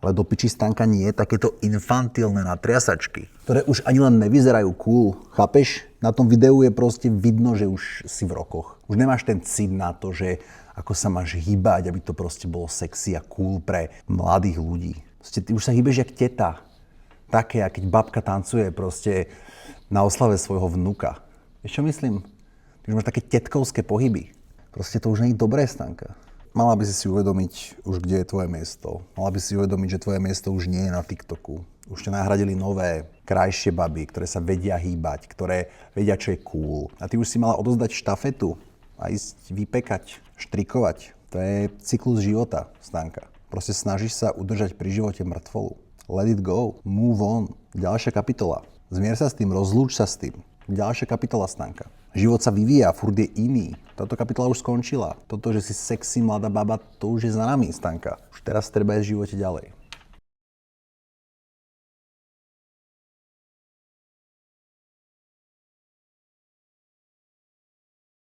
Ale do piči, Stanka, nie takéto infantilné natriasačky, ktoré už ani len nevyzerajú cool. Chápeš? Na tom videu je proste vidno, že už si v rokoch. Už nemáš ten cit na to, že ako sa máš hýbať, aby to proste bolo sexy a cool pre mladých ľudí. Proste ty už sa hýbeš jak teta. Také, a keď babka tancuje proste na oslave svojho vnuka. Vieš čo myslím? Ty už máš také tetkovské pohyby. Proste to už nie je dobré, Stanka. Mala by si uvedomiť už, kde je tvoje miesto. Mala by si uvedomiť, že tvoje miesto už nie je na TikToku. Už ťa nahradili nové, krajšie baby, ktoré sa vedia hýbať, ktoré vedia, čo je cool. A ty už si mala odozdať štafetu a ísť vypekať, štrikovať. To je cyklus života, Stanka. Proste snažíš sa udržať pri živote mŕtvolu. Let it go. Move on. Ďalšia kapitola. Zmier sa s tým, rozlúč sa s tým. Ďalšia kapitola, Stanka. Život sa vyvíja, furt je iný. Táto kapitola už skončila. Toto, že si sexy mladá baba, to už je za nami, Stanka. Už teraz treba ísť v živote ďalej.